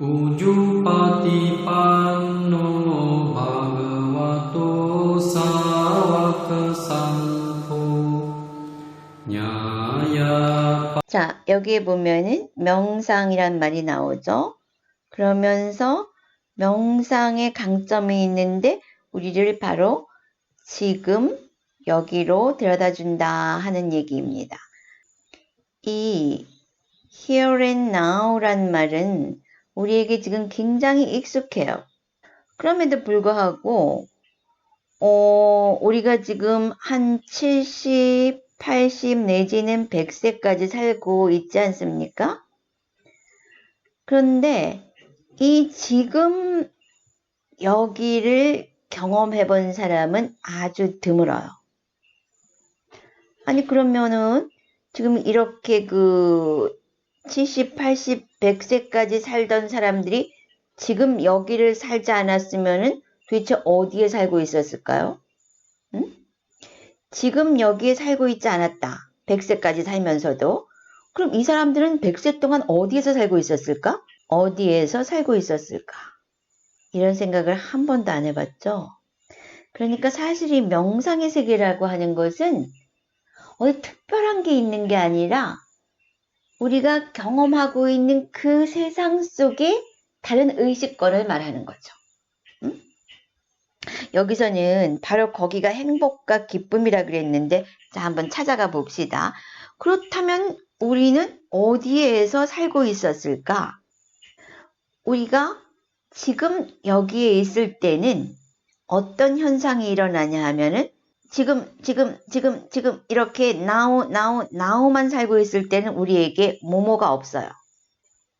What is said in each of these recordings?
우주파티판노 바그와토 사와크상포 냐야. 자, 여기에 보면은 명상이란 말이 나오죠. 그러면서 명상의 강점이 있는데 우리를 바로 지금 여기로 데려다 준다 하는 얘기입니다. 이 here and now란 말은 우리에게 지금 굉장히 익숙해요. 그럼에도 불구하고 우리가 지금 한 70, 80 내지는 100세까지 살고 있지 않습니까? 그런데 이 지금 여기를 경험해 본 사람은 아주 드물어요. 아니 그러면은 지금 이렇게 70, 80, 100세까지 살던 사람들이 지금 여기를 살지 않았으면은 도대체 어디에 살고 있었을까요? 응? 지금 여기에 살고 있지 않았다. 100세까지 살면서도. 그럼 이 사람들은 100세 동안 어디에서 살고 있었을까? 어디에서 살고 있었을까? 이런 생각을 한 번도 안 해봤죠? 그러니까 사실 이 명상의 세계라고 하는 것은 어디 특별한 게 있는 게 아니라 우리가 경험하고 있는 그 세상 속에 다른 의식권을 말하는 거죠. 응? 여기서는 바로 거기가 행복과 기쁨이라 그랬는데 자 한번 찾아가 봅시다. 그렇다면 우리는 어디에서 살고 있었을까? 우리가 지금 여기에 있을 때는 어떤 현상이 일어나냐 하면은 지금 이렇게 now만 살고 있을 때는 우리에게 뭐뭐가 없어요.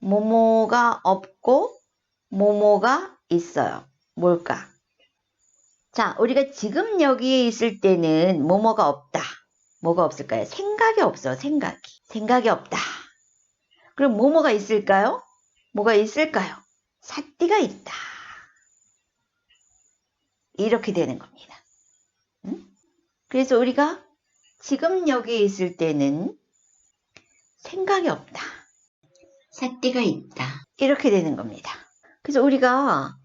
뭐뭐가 없고 뭐뭐가 있어요. 뭘까? 자, 우리가 지금 여기에 있을 때는 뭐뭐가 없다. 뭐가 없을까요? 생각이 없어, 생각이. 생각이 없다. 그럼 뭐뭐가 있을까요? 뭐가 있을까요? 삿띠가 있다. 이렇게 되는 겁니다. 응? 그래서 우리가 지금 여기에 있을 때는 생각이 없다. 삿띠가 있다. 이렇게 되는 겁니다. 그래서 우리가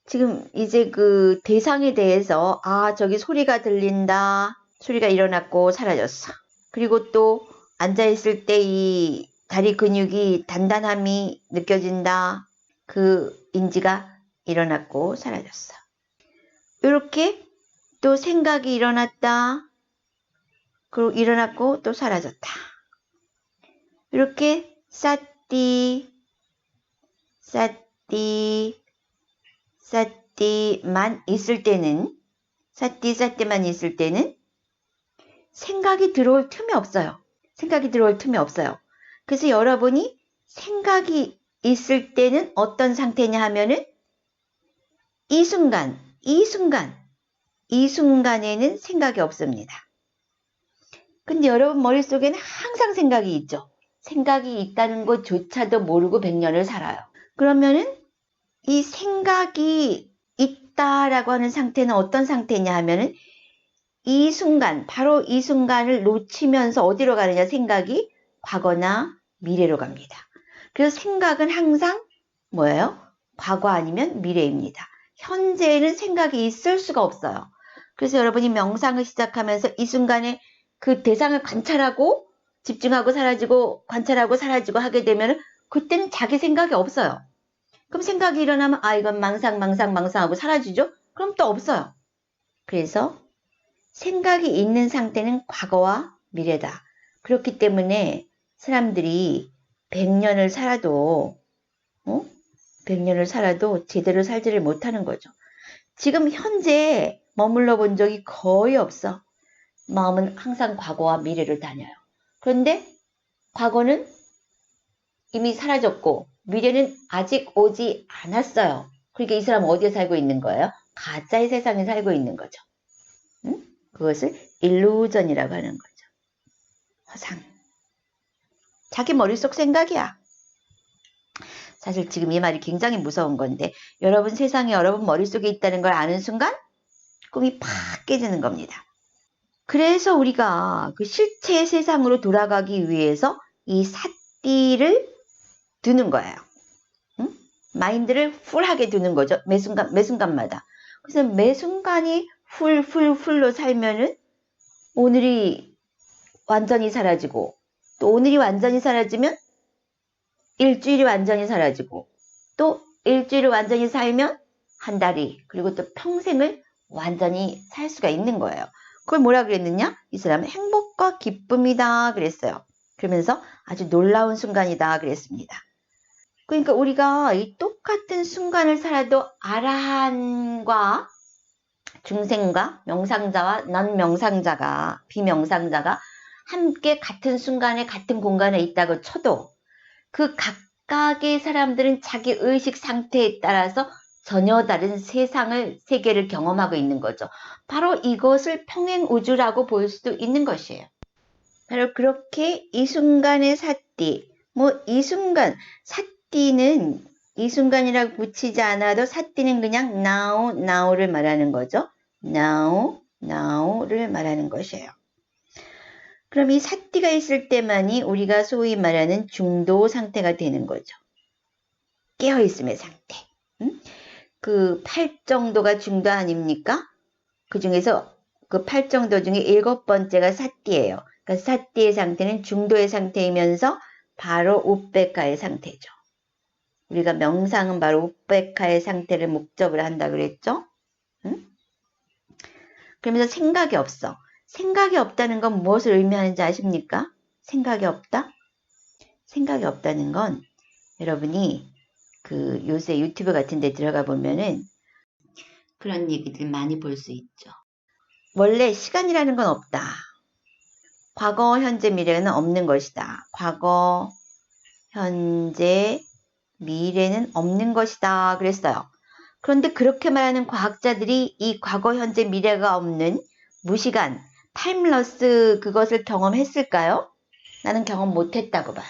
지금 이제 그 대상에 대해서 저기 소리가 들린다. 소리가 일어났고 사라졌어. 그리고 또 앉아있을 때 이 다리 근육이 단단함이 느껴진다. 그 인지가 일어났고 사라졌어. 이렇게 또 생각이 일어났다. 그리고 일어났고 또 사라졌다. 이렇게 사띠만 있을 때는 사띠만 있을 때는 생각이 들어올 틈이 없어요. 생각이 들어올 틈이 없어요. 그래서 여러분이 생각이 있을 때는 어떤 상태냐 하면은 이 순간에는 생각이 없습니다. 근데 여러분 머릿속에는 항상 생각이 있죠. 생각이 있다는 것조차도 모르고 100년을 살아요. 그러면은 이 생각이 있다라고 하는 상태는 어떤 상태냐 하면은 이 순간, 바로 이 순간을 놓치면서 어디로 가느냐 생각이 과거나 미래로 갑니다. 그래서 생각은 항상 뭐예요? 과거 아니면 미래입니다. 현재에는 생각이 있을 수가 없어요. 그래서 여러분이 명상을 시작하면서 이 순간에 그 대상을 관찰하고 집중하고 사라지고 관찰하고 사라지고 하게 되면 그때는 자기 생각이 없어요. 그럼 생각이 일어나면 이건 망상하고 사라지죠? 그럼 또 없어요. 그래서 생각이 있는 상태는 과거와 미래다. 그렇기 때문에 사람들이 100년을 살아도 100년을 살아도 제대로 살지를 못하는 거죠. 지금 현재 머물러 본 적이 거의 없어. 마음은 항상 과거와 미래를 다녀요. 그런데 과거는 이미 사라졌고 미래는 아직 오지 않았어요. 그러니까 이 사람은 어디에 살고 있는 거예요? 가짜의 세상에 살고 있는 거죠. 응? 그것을 일루전이라고 하는 거죠. 허상. 자기 머릿속 생각이야. 사실 지금 이 말이 굉장히 무서운 건데 여러분 세상이 여러분 머릿속에 있다는 걸 아는 순간 꿈이 팍 깨지는 겁니다. 그래서 우리가 그 실체 세상으로 돌아가기 위해서 이 삿띠를 두는 거예요. 응? 마인드를 풀하게 두는 거죠. 매순간마다. 그래서 매순간이 풀로 살면은 오늘이 완전히 사라지고, 또 오늘이 완전히 사라지면 일주일이 완전히 사라지고, 또 일주일을 완전히 살면 한 달이, 그리고 또 평생을 완전히 살 수가 있는 거예요. 그걸 뭐라 그랬느냐? 이 사람은 행복과 기쁨이다 그랬어요. 그러면서 아주 놀라운 순간이다 그랬습니다. 그러니까 우리가 이 똑같은 순간을 살아도 아라한과 중생과 명상자와 넌 비명상자가 함께 같은 순간에 같은 공간에 있다고 쳐도 그 각각의 사람들은 자기 의식 상태에 따라서 전혀 다른 세계를 경험하고 있는 거죠. 바로 이것을 평행우주라고 볼 수도 있는 것이에요. 바로 그렇게 이 순간의 사띠, 이 사띠는 이 순간이라고 붙이지 않아도 사띠는 그냥 now를 말하는 거죠. now를 말하는 것이에요. 그럼 이 사띠가 있을 때만이 우리가 소위 말하는 중도 상태가 되는 거죠. 깨어있음의 상태. 그 8정도가 중도 아닙니까? 그 중에서 그 8정도 중에 7번째가 사띠예요. 그러니까 사띠의 상태는 중도의 상태이면서 바로 우페카의 상태죠. 우리가 명상은 바로 우페카의 상태를 목적으로 한다 그랬죠? 그러면서 생각이 없어. 생각이 없다는 건 무엇을 의미하는지 아십니까? 생각이 없다? 생각이 없다는 건 여러분이 그 요새 유튜브 같은 데 들어가 보면은 그런 얘기들 많이 볼 수 있죠. 원래 시간이라는 건 없다. 과거, 현재, 미래는 없는 것이다. 과거, 현재, 미래는 없는 것이다. 그랬어요. 그런데 그렇게 말하는 과학자들이 이 과거, 현재, 미래가 없는 무시간, 타임러스 그것을 경험했을까요? 나는 경험 못했다고 봐요.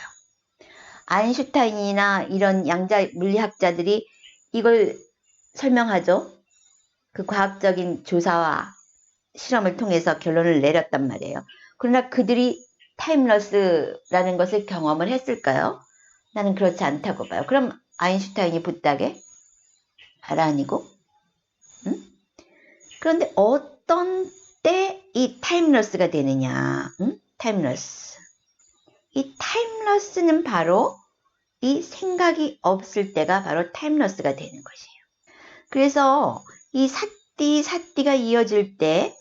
아인슈타인이나 이런 양자 물리학자들이 이걸 설명하죠. 그 과학적인 조사와 실험을 통해서 결론을 내렸단 말이에요. 그러나 그들이 타임러스라는 것을 경험을 했을까요? 나는 그렇지 않다고 봐요. 그럼 아인슈타인이 부탁에 아니고? 응? 그런데 어떤 때 이 타임러스가 되느냐? 응? 타임러스. 이 타임러스는 바로 이 생각이 없을 때가 바로 타임러스가 되는 것이에요. 그래서 이 사띠가 이어질 때,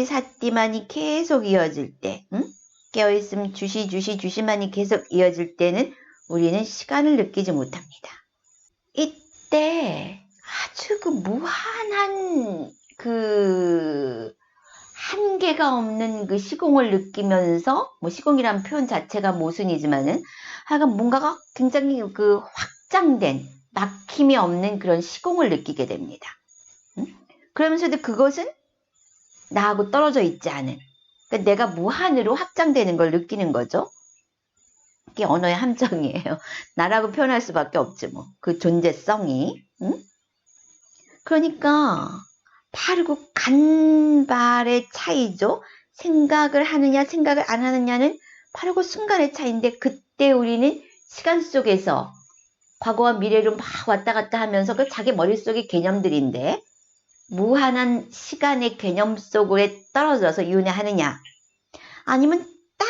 사띠만이 계속 이어질 때, 깨어있음 주시만이 계속 이어질 때는 우리는 시간을 느끼지 못합니다. 이때 아주 그 무한한 그 한계가 없는 그 시공을 느끼면서, 시공이라는 표현 자체가 모순이지만은 하여간 뭔가가 굉장히 그 확장된, 막힘이 없는 그런 시공을 느끼게 됩니다. 그러면서도 그것은 나하고 떨어져 있지 않은, 그러니까 내가 무한으로 확장되는 걸 느끼는 거죠. 이게 언어의 함정이에요. 나라고 표현할 수밖에 없지 뭐. 그 존재성이. 그러니까 바로 그 간발의 차이죠. 생각을 하느냐 생각을 안 하느냐는 바로 그 순간의 차이인데, 그때 우리는 시간 속에서 과거와 미래로 막 왔다 갔다 하면서 그 자기 머릿속의 개념들인데 무한한 시간의 개념 속에 떨어져서 윤회하느냐, 아니면 딱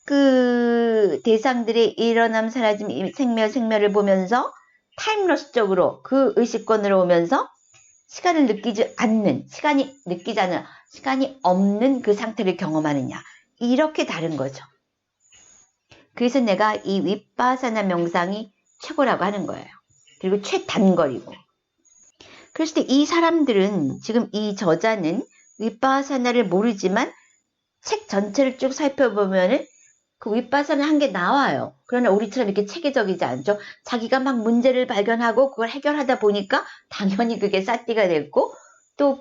그 대상들의 일어남 사라짐 생멸을 보면서 타임러스적으로 그 의식권으로 오면서 시간이 느끼지 않는 시간이 없는 그 상태를 경험하느냐, 이렇게 다른 거죠. 그래서 내가 이 윗바사나 명상이 최고라고 하는 거예요. 그리고 최단거리고. 그랬을 때 이 사람들은, 지금 이 저자는 윗바사나를 모르지만 책 전체를 쭉 살펴보면은 그 윗바사나 한 게 나와요. 그러나 우리처럼 이렇게 체계적이지 않죠. 자기가 막 문제를 발견하고 그걸 해결하다 보니까 당연히 그게 사띠가 됐고, 또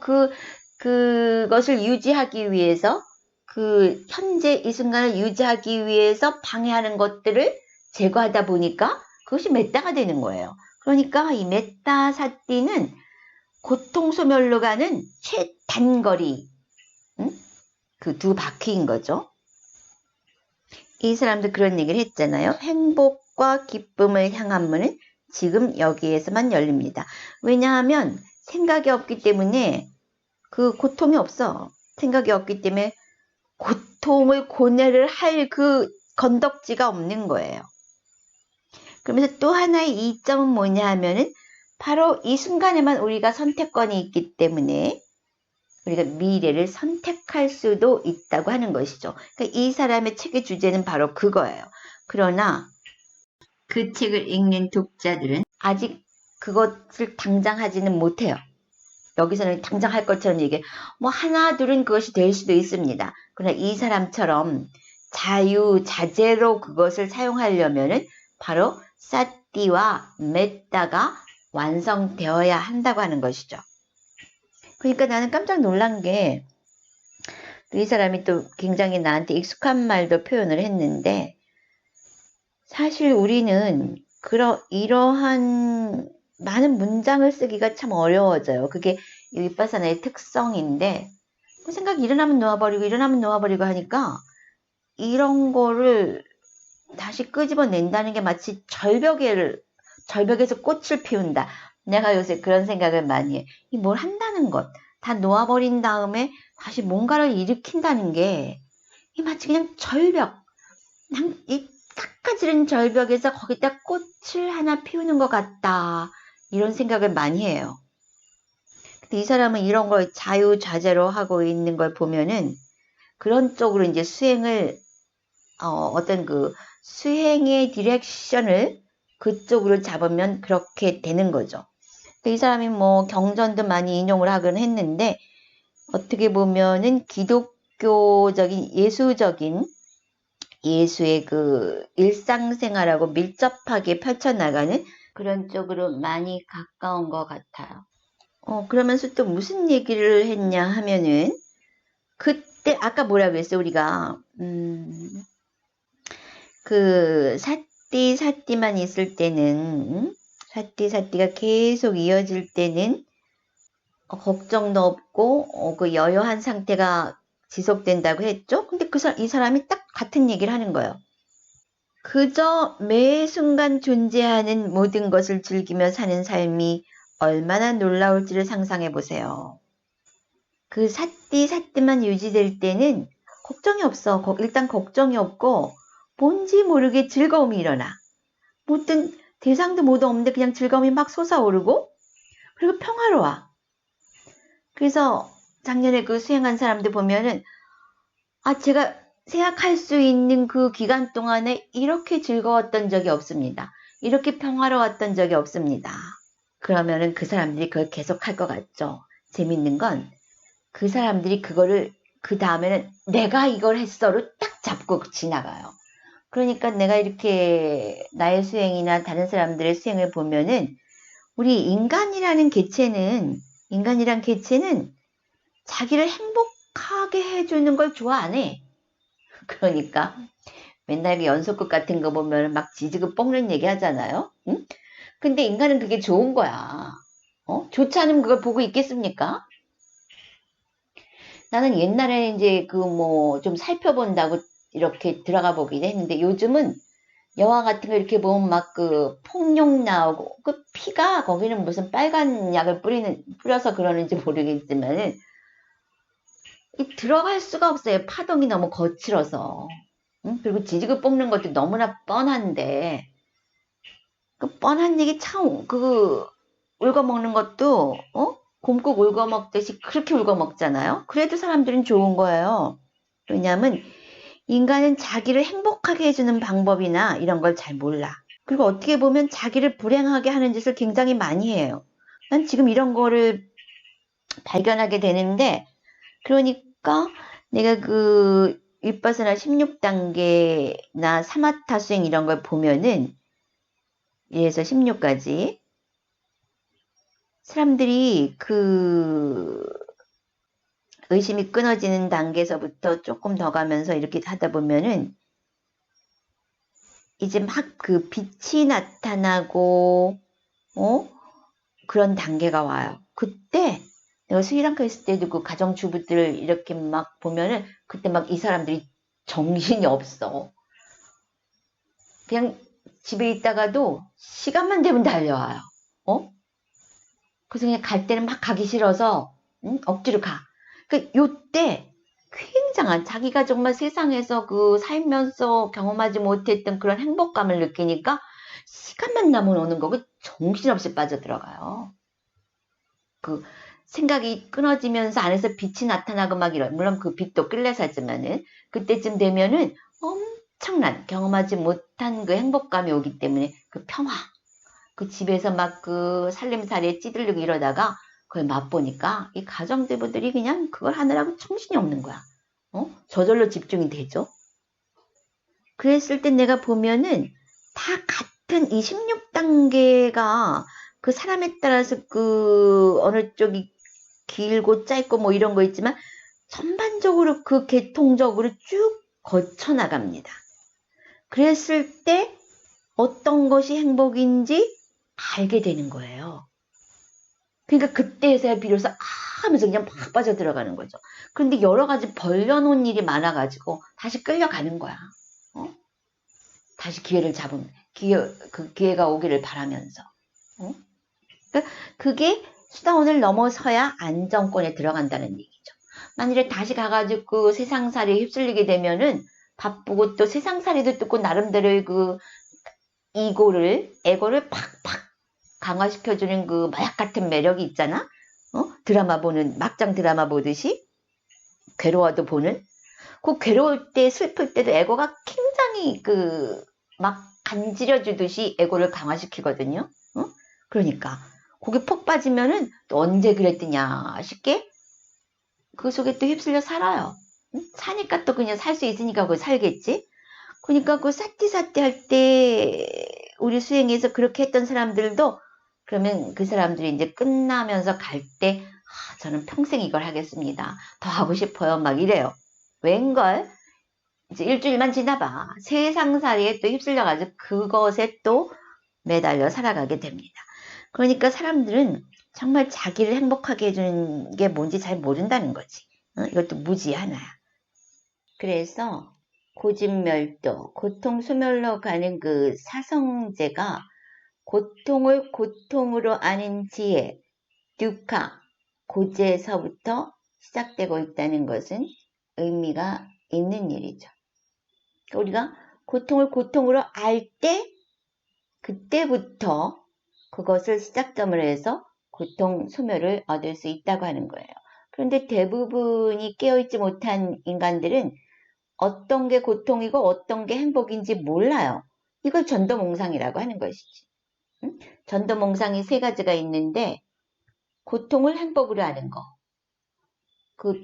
그것을 유지하기 위해서, 그 현재 이 순간을 유지하기 위해서 방해하는 것들을 제거하다 보니까 그것이 메타가 되는 거예요. 그러니까 이 메타 사띠는 고통소멸로 가는 최단거리, 그 두 바퀴인 거죠. 이 사람도 그런 얘기를 했잖아요. 행복과 기쁨을 향한 문은 지금 여기에서만 열립니다. 왜냐하면 생각이 없기 때문에 그 고통이 없어. 생각이 없기 때문에 고통을 고뇌를 할 그 건덕지가 없는 거예요. 그러면서 또 하나의 이점은 뭐냐 하면은 바로 이 순간에만 우리가 선택권이 있기 때문에 우리가 미래를 선택할 수도 있다고 하는 것이죠. 그러니까 이 사람의 책의 주제는 바로 그거예요. 그러나 그 책을 읽는 독자들은 아직 그것을 당장 하지는 못해요. 여기서는 당장 할 것처럼 얘기해. 뭐 하나 둘은 그것이 될 수도 있습니다. 그러나 이 사람처럼 자유자재로 그것을 사용하려면은 바로 사띠와 메따가 완성되어야 한다고 하는 것이죠. 그러니까 나는 깜짝 놀란 게 이 사람이 또 굉장히 나한테 익숙한 말도 표현을 했는데 사실 우리는 이러한 많은 문장을 쓰기가 참 어려워져요. 그게 윗바사나의 특성인데 생각이 일어나면 놓아버리고 하니까 이런 거를 다시 끄집어낸다는 게 마치 절벽에서 꽃을 피운다. 내가 요새 그런 생각을 많이 해. 뭘 한다는 것, 다 놓아버린 다음에 다시 뭔가를 일으킨다는 게 마치 그냥 절벽, 이 깎아지른 절벽에서 거기다 꽃을 하나 피우는 것 같다. 이런 생각을 많이 해요. 근데 이 사람은 이런 걸 자유자재로 하고 있는 걸 보면은 그런 쪽으로 이제 어떤 그 수행의 디렉션을 그쪽으로 잡으면 그렇게 되는 거죠. 이 사람이 뭐 경전도 많이 인용을 하긴 했는데 어떻게 보면은 기독교적인 예수적인 예수의 그 일상생활하고 밀접하게 펼쳐나가는 그런 쪽으로 많이 가까운 것 같아요. 그러면서 또 무슨 얘기를 했냐 하면은 그때 아까 뭐라고 했어요 우리가 그 사띠만 있을 때는 사띠가 계속 이어질 때는 걱정도 없고 그 여여한 상태가 지속된다고 했죠. 근데 이 사람이 딱 같은 얘기를 하는 거예요. 그저 매 순간 존재하는 모든 것을 즐기며 사는 삶이 얼마나 놀라울지를 상상해 보세요. 그 사띠만 유지될 때는 걱정이 없어. 일단 걱정이 없고 뭔지 모르게 즐거움이 일어나. 뭐든 대상도 뭐도 없는데 그냥 즐거움이 막 솟아오르고 그리고 평화로워. 그래서 작년에 그 수행한 사람들 보면은 제가 생각할 수 있는 그 기간 동안에 이렇게 즐거웠던 적이 없습니다. 이렇게 평화로웠던 적이 없습니다. 그러면은 그 사람들이 그걸 계속 할 것 같죠. 재밌는 건 그 사람들이 그거를 그 다음에는 내가 이걸 했어로 딱 잡고 지나가요. 그러니까 내가 이렇게 나의 수행이나 다른 사람들의 수행을 보면은 우리 인간이란 개체는 자기를 행복하게 해주는 걸 좋아 안 해. 그러니까 맨날 연속극 같은 거 보면 막 지지고 뻥는 얘기 하잖아요. 응? 근데 인간은 그게 좋은 거야. 좋지 않으면 그걸 보고 있겠습니까? 나는 옛날에 이제 그 뭐 좀 살펴본다고 이렇게 들어가 보긴 했는데 요즘은 영화 같은 거 이렇게 보면 막 그 폭력 나오고 그 피가 거기는 무슨 빨간 약을 뿌려서 그러는지 모르겠지만은 들어갈 수가 없어요. 파동이 너무 거칠어서. 응? 그리고 지지고 볶는 것도 너무나 뻔한데 그 뻔한 얘기 참 울고 먹는 것도 곰국 울고 먹듯이 그렇게 울고 먹잖아요. 그래도 사람들은 좋은 거예요. 왜냐하면 인간은 자기를 행복하게 해주는 방법이나 이런 걸 잘 몰라. 그리고 어떻게 보면 자기를 불행하게 하는 짓을 굉장히 많이 해요. 난 지금 이런 거를 발견하게 되는데 그러니까 내가 그 윗바사나 16단계나 사마타 수행 이런 걸 보면은 1에서 16까지 사람들이 그 의심이 끊어지는 단계에서부터 조금 더 가면서 이렇게 하다 보면은 이제 막 그 빛이 나타나고 그런 단계가 와요. 그때 내가 스리랑카 있을 때도 그 가정주부들을 이렇게 막 보면은 그때 막 이 사람들이 정신이 없어. 그냥 집에 있다가도 시간만 되면 달려와요. 그래서 그냥 갈 때는 막 가기 싫어서 억지로 가. 요때 굉장한 자기가 정말 세상에서 살면서 경험하지 못했던 그런 행복감을 느끼니까 시간만 나면 오는 거고 정신없이 빠져들어가요. 생각이 끊어지면서 안에서 빛이 나타나고 막 이런, 물론 그 빛도 끌려사지만은 그때쯤 되면은 엄청난 경험하지 못한 그 행복감이 오기 때문에 그 평화, 집에서 막 살림살이에 찌들리고 이러다가 그걸 맛보니까 이 가정주부들이 그냥 그걸 하느라고 정신이 없는 거야. 저절로 집중이 되죠. 그랬을 때 내가 보면은 다 같은 이 16단계가 그 사람에 따라서 어느 쪽이 길고 짧고 뭐 이런 거 있지만 전반적으로 계통적으로 쭉 거쳐 나갑니다. 그랬을 때 어떤 것이 행복인지 알게 되는 거예요. 그러니까 그때에서야 비로소 하면서 그냥 막 빠져들어가는 거죠. 그런데 여러 가지 벌려놓은 일이 많아가지고 다시 끌려가는 거야. 다시 기회를 잡으면 기회가 오기를 바라면서. 그러니까 그게 수다원을 넘어서야 안정권에 들어간다는 얘기죠. 만일에 다시 가가지고 세상살이에 휩쓸리게 되면은 바쁘고 또 세상살이도 뜯고 나름대로의 에고를 팍팍 강화시켜주는 마약 같은 매력이 있잖아. 막장 드라마 보듯이 괴로워도 보는. 괴로울 때 슬플 때도 에고가 굉장히 막 간지려주듯이 에고를 강화시키거든요. 그러니까 거기 폭 빠지면은 또 언제 그랬더냐 싶게 그 속에 또 휩쓸려 살아요. 사니까 또 그냥 살 수 있으니까 그걸 살겠지. 그러니까 사띠사띠 할 때 우리 수행에서 그렇게 했던 사람들도 그러면 그 사람들이 이제 끝나면서 갈 때 저는 평생 이걸 하겠습니다. 더 하고 싶어요. 막 이래요. 웬걸? 이제 일주일만 지나봐. 세상살이에 또 휩쓸려가지고 그것에 또 매달려 살아가게 됩니다. 그러니까 사람들은 정말 자기를 행복하게 해주는 게 뭔지 잘 모른다는 거지. 이것도 무지 하나야. 그래서 고집멸도, 고통소멸로 가는 사성제가 고통을 고통으로 아는 지혜, 듀카, 고제에서부터 시작되고 있다는 것은 의미가 있는 일이죠. 우리가 고통을 고통으로 알 때, 그때부터 그것을 시작점으로 해서 고통 소멸을 얻을 수 있다고 하는 거예요. 그런데 대부분이 깨어있지 못한 인간들은 어떤 게 고통이고 어떤 게 행복인지 몰라요. 이걸 전도몽상이라고 하는 것이지. 전도몽상이 세 가지가 있는데 고통을 행복으로 하는 거,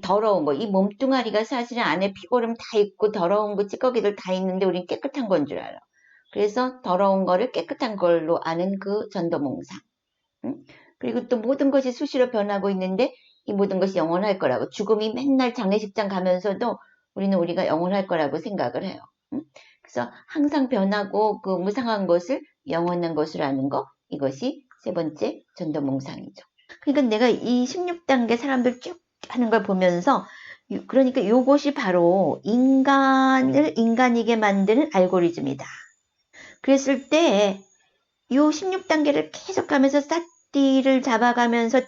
더러운 거, 이 몸뚱아리가 사실은 안에 피고름 다 있고 더러운 거 찌꺼기들 다 있는데 우린 깨끗한 건 줄 알아. 그래서 더러운 거를 깨끗한 걸로 아는 전도몽상. 그리고 또 모든 것이 수시로 변하고 있는데 이 모든 것이 영원할 거라고, 죽음이 맨날 장례식장 가면서도 우리는 우리가 영원할 거라고 생각을 해요. 그래서 항상 변하고 무상한 것을 영원한 것으로 아는 거, 이것이 세 번째 전도몽상이죠. 그러니까 내가 이 16단계 사람들 쭉 하는 걸 보면서 그러니까 이것이 바로 인간을 인간이게 만드는 알고리즘이다. 그랬을 때 이 16단계를 계속 가면서 사띠를 잡아가면서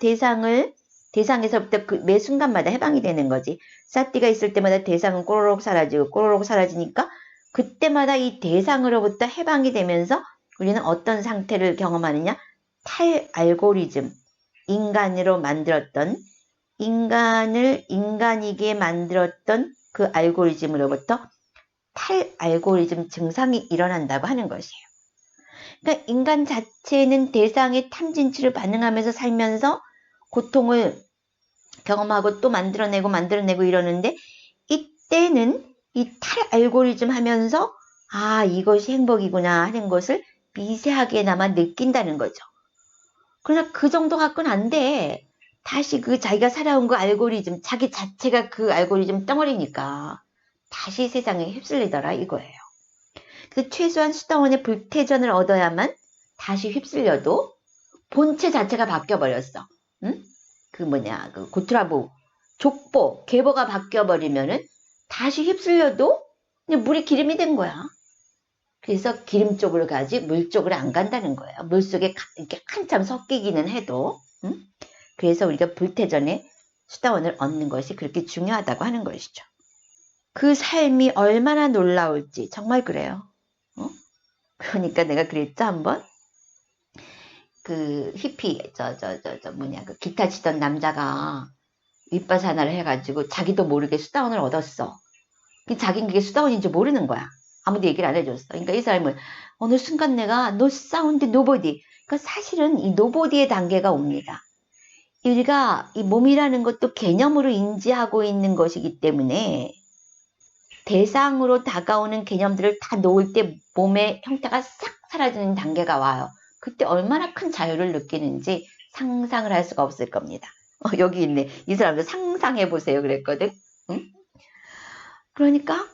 대상에서부터 매 순간마다 해방이 되는 거지. 사띠가 있을 때마다 대상은 꼬로록 사라지니까 그때마다 이 대상으로부터 해방이 되면서 우리는 어떤 상태를 경험하느냐? 탈알고리즘, 인간으로 만들었던, 인간을 인간이게 만들었던 그 알고리즘으로부터 탈알고리즘 증상이 일어난다고 하는 것이에요. 그러니까 인간 자체는 대상의 탐진치를 반응하면서 살면서 고통을 경험하고 또 만들어내고 이러는데, 이때는 이 탈알고리즘 하면서 이것이 행복이구나 하는 것을 미세하게나마 느낀다는 거죠. 그러나 그 정도 갖고는 안 돼. 다시 자기가 살아온 알고리즘, 자기 자체가 알고리즘 덩어리니까 다시 세상에 휩쓸리더라 이거예요. 그래서 최소한 수다원의 불태전을 얻어야만 다시 휩쓸려도 본체 자체가 바뀌어버렸어. 응? 고트라부, 족보, 계보가 바뀌어버리면은 다시 휩쓸려도 그냥 물이 기름이 된 거야. 그래서 기름 쪽으로 가지 물 쪽으로 안 간다는 거예요. 물 속에 이렇게 한참 섞이기는 해도. 그래서 우리가 불태전에 수다원을 얻는 것이 그렇게 중요하다고 하는 것이죠. 그 삶이 얼마나 놀라울지 정말 그래요. 그러니까 내가 그랬죠 한번. 그 히피 그 기타 치던 남자가 윗바사나를 해가지고 자기도 모르게 수다원을 얻었어. 자기는 그게 수다원인지 모르는 거야. 아무도 얘기를 안 해줬어. 그러니까 이 사람은 어느 순간 내가 no sound nobody. 그러니까 사실은 이 nobody의 단계가 옵니다. 우리가 이 몸이라는 것도 개념으로 인지하고 있는 것이기 때문에 대상으로 다가오는 개념들을 다 놓을 때 몸의 형태가 싹 사라지는 단계가 와요. 그때 얼마나 큰 자유를 느끼는지 상상을 할 수가 없을 겁니다. 여기 있네. 이 사람도 상상해 보세요 그랬거든. 응? 그러니까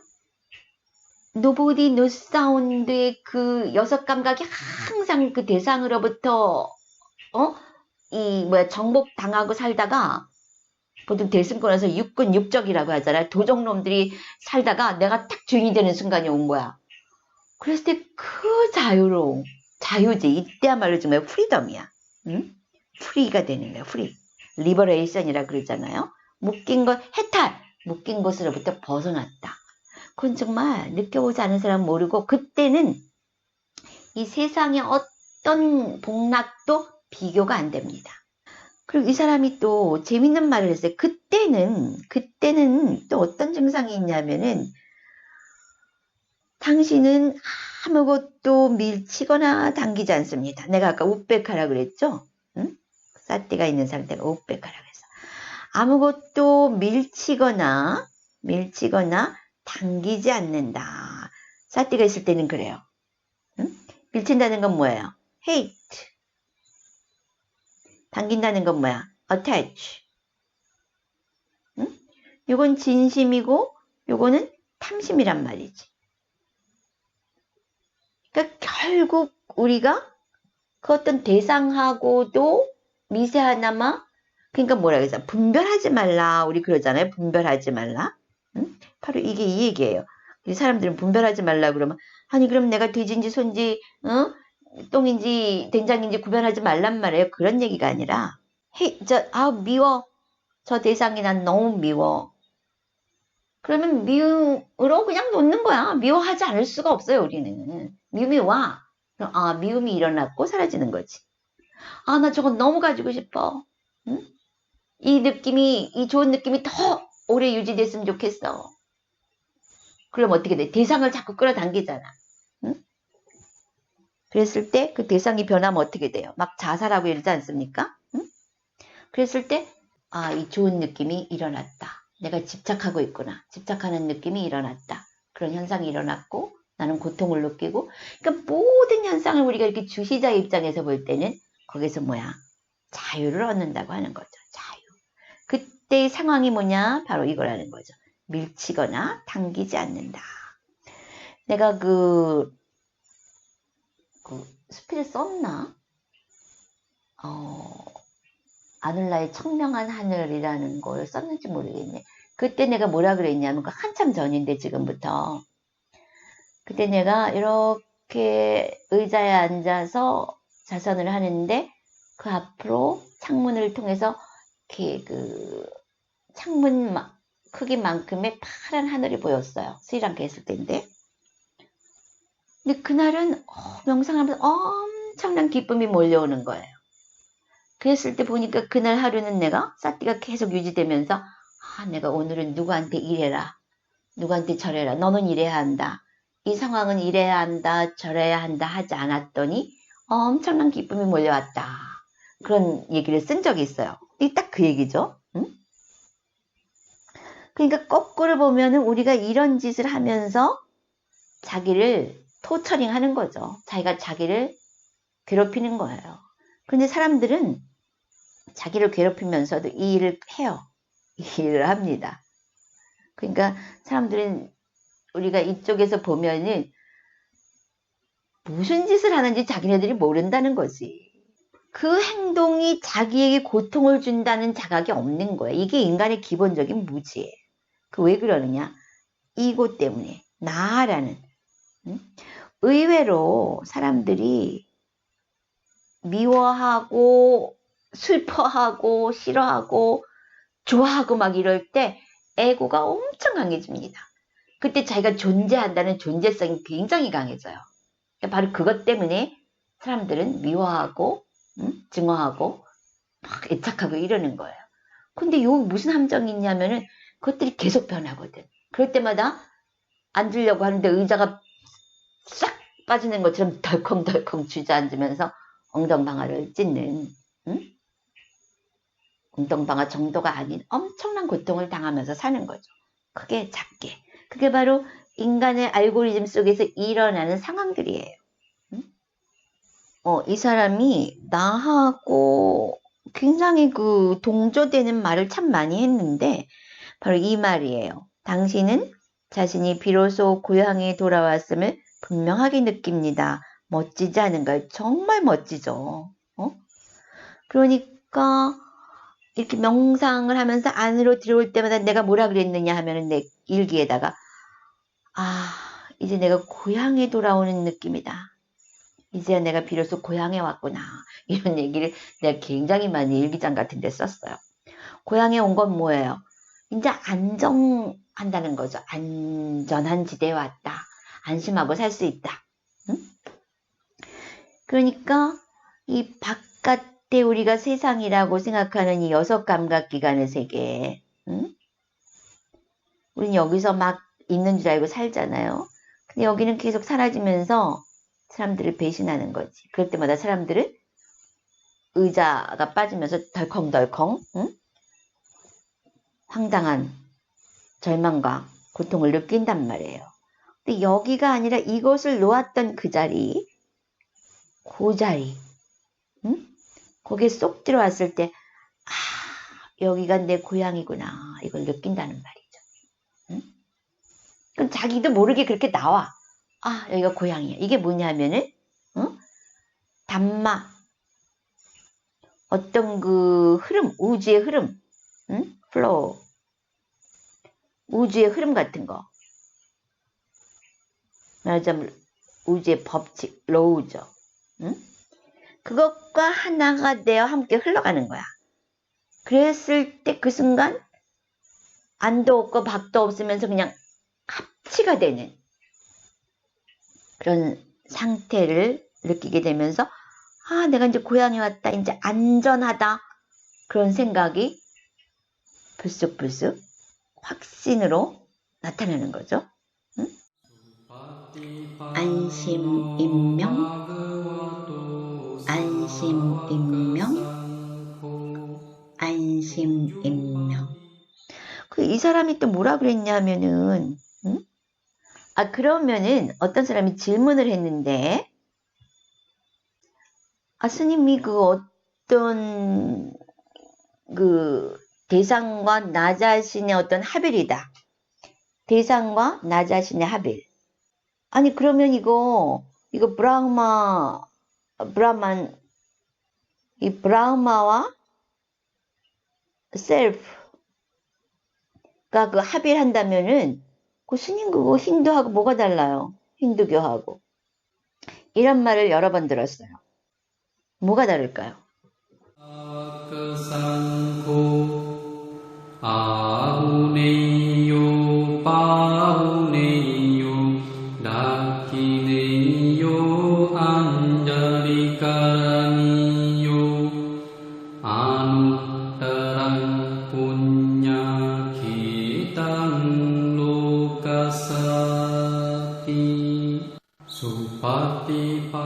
nobody, no sound의 그 여섯 감각이 항상 그 대상으로부터 정복당하고 살다가 보통 대승권에서 육군 육적이라고 하잖아요. 도적놈들이 살다가 내가 딱 주인이 되는 순간이 온 거야. 그랬을 때 그 자유지. 이때야말로 정말 프리덤이야. 응? 프리가 되는 거야. 프리. 리버레이션이라 그러잖아요. 묶인 것, 해탈. 묶인 것으로부터 벗어났다. 그건 정말 느껴보지 않은 사람 모르고 그때는 이 세상의 어떤 복락도 비교가 안 됩니다. 그리고 이 사람이 또 재밌는 말을 했어요. 그때는 또 어떤 증상이 있냐면은 당신은 아무것도 밀치거나 당기지 않습니다. 내가 아까 우백하라 그랬죠? 응? 사띠가 있는 상태가 우백하라 그래서 아무것도 밀치거나 당기지 않는다. 사띠가 있을 때는 그래요. 응? 밀친다는 건 뭐예요? hate. 당긴다는 건 뭐야? attach. 응? 요건 진심이고 요거는 탐심이란 말이지. 그러니까 결국 우리가 그 어떤 대상하고도 미세하나마 그러니까 뭐라 그러죠? 분별하지 말라. 우리 그러잖아요. 분별하지 말라. 응? 바로 이게 이 얘기예요. 이 사람들은 분별하지 말라 그러면 아니 그럼 내가 돼지인지 소인지 똥인지 된장인지 구별하지 말란 말이에요. 그런 얘기가 아니라 미워. 저 대상이 난 너무 미워. 그러면 미움으로 그냥 놓는 거야. 미워하지 않을 수가 없어요. 우리는. 미움이 와. 미움이 일어났고 사라지는 거지. 나 저거 너무 가지고 싶어. 응? 이 좋은 느낌이 더 오래 유지됐으면 좋겠어. 그럼 어떻게 돼? 대상을 자꾸 끌어당기잖아. 응? 그랬을 때 그 대상이 변하면 어떻게 돼요? 막 자살하고 이러지 않습니까? 응? 그랬을 때, 이 좋은 느낌이 일어났다. 내가 집착하고 있구나. 집착하는 느낌이 일어났다. 그런 현상이 일어났고, 나는 고통을 느끼고, 그러니까 모든 현상을 우리가 이렇게 주시자의 입장에서 볼 때는, 거기서 자유를 얻는다고 하는 거죠. 자유. 그때의 상황이 뭐냐? 바로 이거라는 거죠. 밀치거나 당기지 않는다. 내가 스피를 썼나? 아눌라의 청명한 하늘이라는 걸 썼는지 모르겠네. 그때 내가 뭐라 그랬냐면 한참 전인데 지금부터. 그때 내가 이렇게 의자에 앉아서 자선을 하는데 그 앞으로 창문을 통해서 이렇게 창문 크기만큼의 파란 하늘이 보였어요. 스리랑카 했을 때인데. 근데 그날은 명상하면서 엄청난 기쁨이 몰려오는 거예요. 그랬을 때 보니까 그날 하루는 내가 사띠가 계속 유지되면서 내가 오늘은 누구한테 이래라. 누구한테 저래라. 너는 이래야 한다. 이 상황은 이래야 한다. 저래야 한다 하지 않았더니 엄청난 기쁨이 몰려왔다. 그런 얘기를 쓴 적이 있어요. 이게 딱 그 얘기죠. 응? 그러니까 거꾸로 보면은 우리가 이런 짓을 하면서 자기를 토처링 하는 거죠. 자기가 자기를 괴롭히는 거예요. 근데 사람들은 자기를 괴롭히면서도 이 일을 해요. 이 일을 합니다. 그러니까 사람들은 우리가 이쪽에서 보면은 무슨 짓을 하는지 자기네들이 모른다는 거지. 그 행동이 자기에게 고통을 준다는 자각이 없는 거야. 이게 인간의 기본적인 무지예요. 왜 그러느냐? 이고 때문에 나라는 의외로 사람들이 미워하고 슬퍼하고 싫어하고 좋아하고 막 이럴 때 에고가 엄청 강해집니다. 그때 자기가 존재한다는 존재성이 굉장히 강해져요. 바로 그것 때문에 사람들은 미워하고 증오하고 막 애착하고 이러는 거예요. 근데 요 무슨 함정이 있냐면은 그것들이 계속 변하거든. 그럴 때마다 앉으려고 하는데 의자가 싹 빠지는 것처럼 덜컹덜컹 주저앉으면서 엉덩방아를 찢는 엉덩방아 정도가 아닌 엄청난 고통을 당하면서 사는 거죠. 크게 작게. 그게 바로 인간의 알고리즘 속에서 일어나는 상황들이에요. 이 사람이 나하고 굉장히 그 동조되는 말을 참 많이 했는데 바로 이 말이에요. 당신은 자신이 비로소 고향에 돌아왔음을 분명하게 느낍니다. 멋지지 않은가요? 정말 멋지죠. 그러니까 이렇게 명상을 하면서 안으로 들어올 때마다 내가 뭐라 그랬느냐 하면은 내 일기에다가 이제 내가 고향에 돌아오는 느낌이다. 이제야 내가 비로소 고향에 왔구나. 이런 얘기를 내가 굉장히 많이 일기장 같은 데 썼어요. 고향에 온 건 뭐예요? 이제 안정한다는 거죠. 안전한 지대에 왔다. 안심하고 살 수 있다. 응? 그러니까 이 바깥에 우리가 세상이라고 생각하는 이 6감각기관의 세계, 우린 여기서 막 있는 줄 알고 살잖아요. 근데 여기는 계속 사라지면서 사람들을 배신하는 거지. 그럴 때마다 사람들은 의자가 빠지면서 덜컹덜컹 황당한 절망과 고통을 느낀단 말이에요. 근데 여기가 아니라 이것을 놓았던 그 자리, 그 자리, 거기에 쏙 들어왔을 때 여기가 내 고향이구나 이걸 느낀다는 말이죠. 그럼 자기도 모르게 그렇게 나와. 여기가 고향이야. 이게 뭐냐면은 담마, 어떤 그 흐름, 우주의 흐름, 플로우, 우주의 흐름 같은 거. 말하자면 우주의 법칙, 로우죠. 그것과 하나가 되어 함께 흘러가는 거야. 그랬을 때 그 순간 안도 없고 밖도 없으면서 그냥 합치가 되는 그런 상태를 느끼게 되면서 내가 이제 고향에 왔다. 이제 안전하다. 그런 생각이 불쑥불쑥 확신으로 나타나는 거죠. 안심인명, 안심인명, 안심인명. 이 사람이 또 뭐라 그랬냐면은, 그러면은 어떤 사람이 질문을 했는데, 스님이 그 어떤 그 대상과 나 자신의 어떤 합일이다. 대상과 나 자신의 합일. 아니 그러면 이거 브라만 이 브라흐마와 셀프가 그 합일한다면은 그 스님 그거 힌두하고 뭐가 달라요? 힌두교하고 이런 말을 여러 번 들었어요. 뭐가 다를까요? 아우네요 빠우네요 나키네요 안자리까니요 아누따랑 분야 기당 로카사티 수파티판